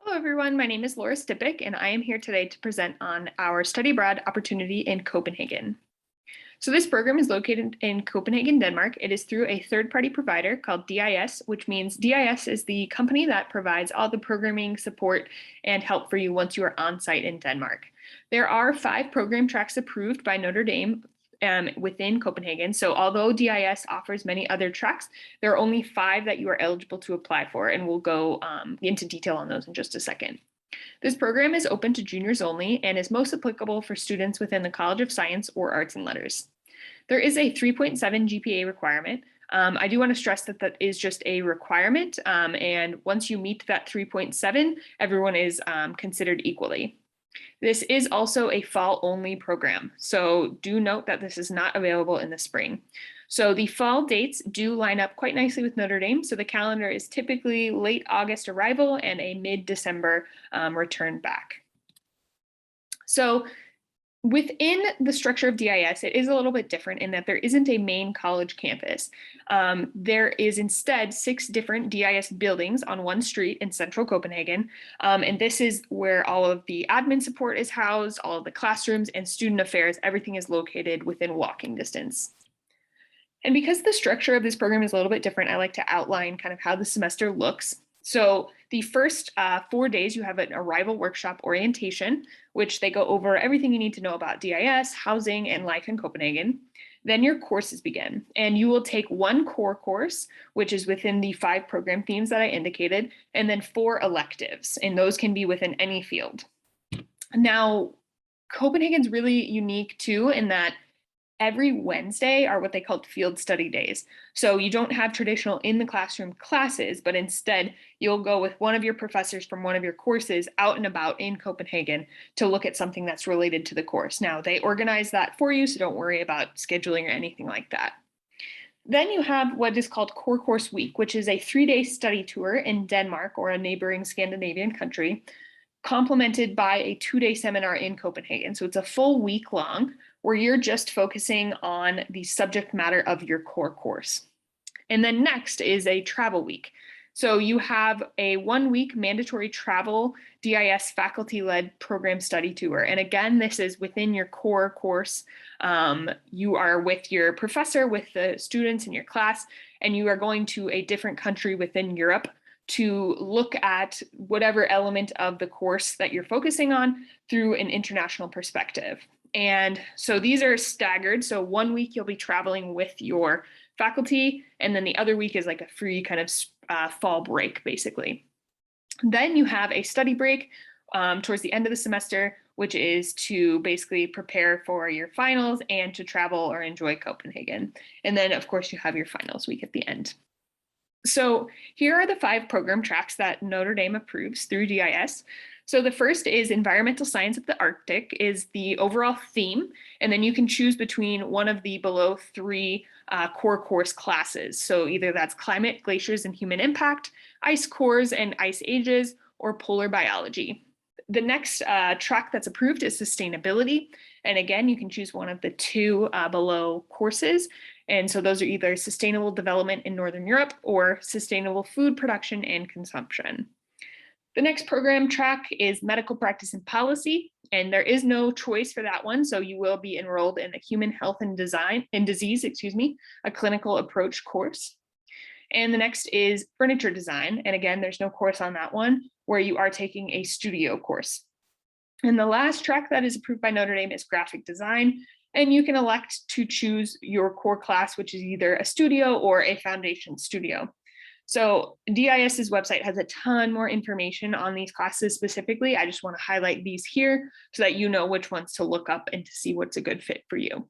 Hello, everyone. My name is Laura Stipik, and I am here today to present on our study abroad opportunity in Copenhagen. So this program is located in Copenhagen, Denmark. It is through a third-party provider called DIS, which means DIS is the company that provides all the programming support and help for you once you are on site in Denmark. There are 5 program tracks approved by Notre Dame within Copenhagen. So although DIS offers many other tracks, there are only 5 that you are eligible to apply for, and we'll go into detail on those in just a second. This program is open to juniors only and is most applicable for students within the College of Science or Arts and Letters. There is a 3.7 GPA requirement. I do want to stress that that is just a requirement, and once you meet that 3.7, everyone is considered equally. This is also a fall-only program, so do note that this is not available in the spring. So the fall dates do line up quite nicely with Notre Dame, so the calendar is typically late August arrival and a mid-December return back. So within the structure of DIS, it is a little bit different in that there isn't a main college campus. There is instead 6 different DIS buildings on one street in central Copenhagen. And this is where all of the admin support is housed, all of the classrooms and student affairs, everything is located within walking distance. And because the structure of this program is a little bit different, I like to outline kind of how the semester looks. So the first 4 days, you have an arrival workshop orientation, which they go over everything you need to know about DIS, housing, and life in Copenhagen. Then your courses begin, and you will take 1 core course, which is within the 5 program themes that I indicated, and then 4 electives, and those can be within any field. Now, Copenhagen's really unique too in that every Wednesday are what they call field study days. So you don't have traditional in the classroom classes, but instead you'll go with one of your professors from one of your courses out and about in Copenhagen to look at something that's related to the course. Now, they organize that for you, so don't worry about scheduling or anything like that. Then you have what is called Core Course Week, which is a 3-day study tour in Denmark or a neighboring Scandinavian country, complemented by a 2-day seminar in Copenhagen. So it's a full week long where you're just focusing on the subject matter of your core course. And then next is a travel week. So you have a 1-week mandatory travel DIS faculty-led program study tour. And again, this is within your core course. You are with your professor, with the students in your class, and you are going to a different country within Europe to look at whatever element of the course that you're focusing on through an international perspective. And so these are staggered. So 1 week you'll be traveling with your faculty, and then the other week is like a free kind of fall break, basically. Then you have a study break towards the end of the semester, which is to basically prepare for your finals and to travel or enjoy Copenhagen. And then, of course, you have your finals week at the end. So here are the 5 program tracks that Notre Dame approves through DIS. So the first is Environmental Science of the Arctic is the overall theme, and then you can choose between one of the below 3 core course classes. So either that's climate, glaciers, and human impact, ice cores and ice ages, or polar biology. The next track that's approved is sustainability. And again, you can choose one of the 2 below courses. And so those are either sustainable development in Northern Europe or sustainable food production and consumption. The next program track is medical practice and policy, and there is no choice for that one. So you will be enrolled in the human health and disease, a clinical approach course. And the next is furniture design. And again, there's no course on that one where you are taking a studio course. And the last track that is approved by Notre Dame is graphic design. And you can elect to choose your core class, which is either a studio or a foundation studio. So DIS's website has a ton more information on these classes specifically. I just want to highlight these here so that you know which ones to look up and to see what's a good fit for you.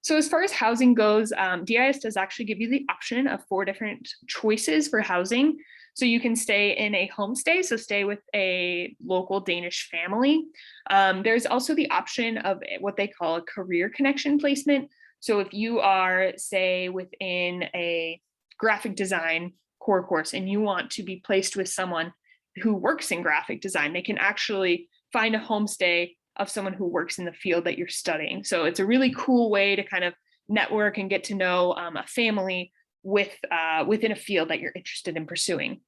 So as far as housing goes, DIS does actually give you the option of 4 different choices for housing. So you can stay in a homestay, so stay with a local Danish family. There's also the option of what they call a career connection placement. So if you are, say, within a graphic design core course and you want to be placed with someone who works in graphic design, they can actually find a homestay of someone who works in the field that you're studying. So it's a really cool way to kind of network and get to know a family within a field that you're interested in pursuing.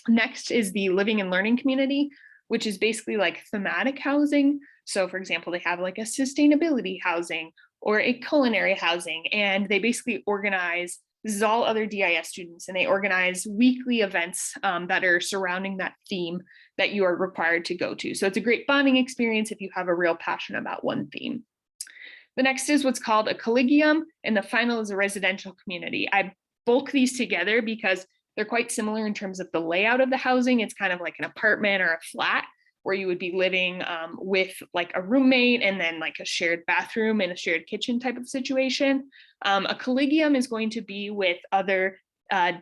Next is the living and learning community, which is basically like thematic housing. So for example, they have like a sustainability housing or a culinary housing, and they basically organize, this is all other DIS students, and they organize weekly events that are surrounding that theme that you are required to go to. So it's a great bonding experience if you have a real passion about one theme. The next is what's called a collegium, and the final is a residential community. I bulk these together because they're quite similar in terms of the layout of the housing. It's kind of like an apartment or a flat where you would be living with like a roommate and then like a shared bathroom and a shared kitchen type of situation. A collegium is going to be with other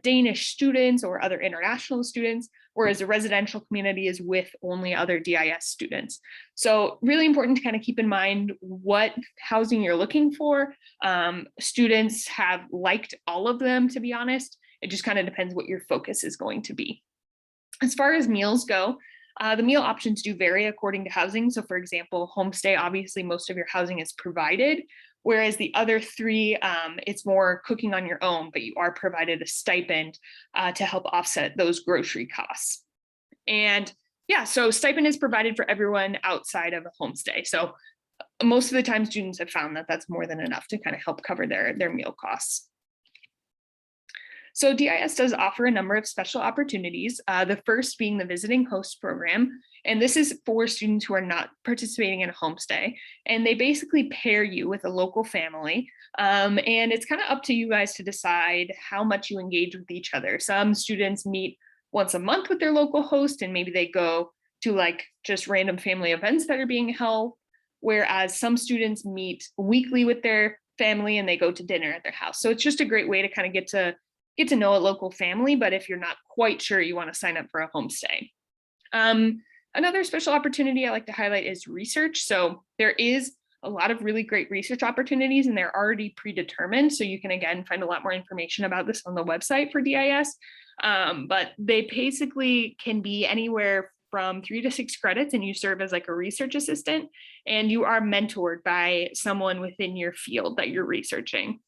Danish students or other international students, whereas a residential community is with only other DIS students. So really important to kind of keep in mind what housing you're looking for. Students have liked all of them, to be honest. It just kind of depends what your focus is going to be. As far as meals go, the meal options do vary according to housing. So for example, homestay, obviously most of your housing is provided, whereas the other three, it's more cooking on your own, but you are provided a stipend to help offset those grocery costs. And yeah, so stipend is provided for everyone outside of a homestay. So most of the time students have found that that's more than enough to kind of help cover their meal costs. So DIS does offer a number of special opportunities, the first being the visiting host program. And this is for students who are not participating in a homestay. And they basically pair you with a local family. And it's kind of up to you guys to decide how much you engage with each other. Some students meet once a month with their local host, and maybe they go to like just random family events that are being held. Whereas some students meet weekly with their family and they go to dinner at their house. So it's just a great way to kind of get to know a local family, but if you're not quite sure, you want to sign up for a homestay. Another special opportunity I like to highlight is research. So there is a lot of really great research opportunities and they're already predetermined. So you can, again, find a lot more information about this on the website for DIS. But they basically can be anywhere from 3 to 6 credits, and you serve as like a research assistant, and you are mentored by someone within your field that you're researching.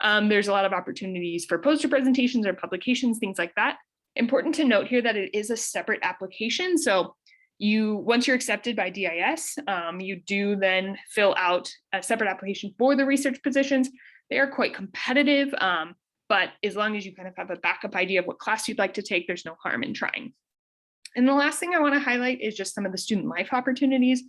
There's a lot of opportunities for poster presentations or publications, things like that. Important to note here that it is a separate application. So once you're accepted by DIS, you do then fill out a separate application for the research positions. They are quite competitive, but as long as you kind of have a backup idea of what class you'd like to take, there's no harm in trying. And the last thing I want to highlight is just some of the student life opportunities.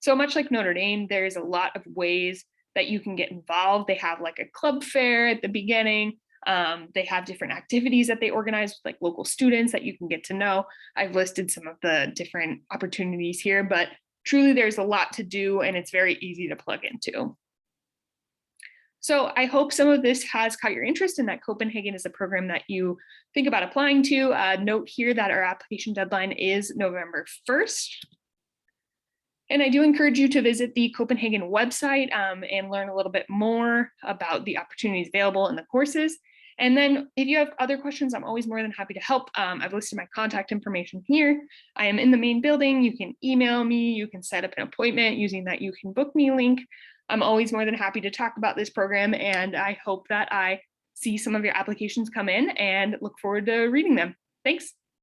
So much like Notre Dame, there's a lot of ways that you can get involved. They have like a club fair at the beginning. They have different activities that they organize with like local students that you can get to know. I've listed some of the different opportunities here, but truly there's a lot to do and it's very easy to plug into. So I hope some of this has caught your interest and that Copenhagen is a program that you think about applying to. Note here that our application deadline is November 1st. And I do encourage you to visit the Copenhagen website and learn a little bit more about the opportunities available in the courses. And then if you have other questions, I'm always more than happy to help. I've listed my contact information here. I am in the main building. You can email me. You can set up an appointment using that You Can Book Me link. I'm always more than happy to talk about this program, and I hope that I see some of your applications come in and look forward to reading them. Thanks.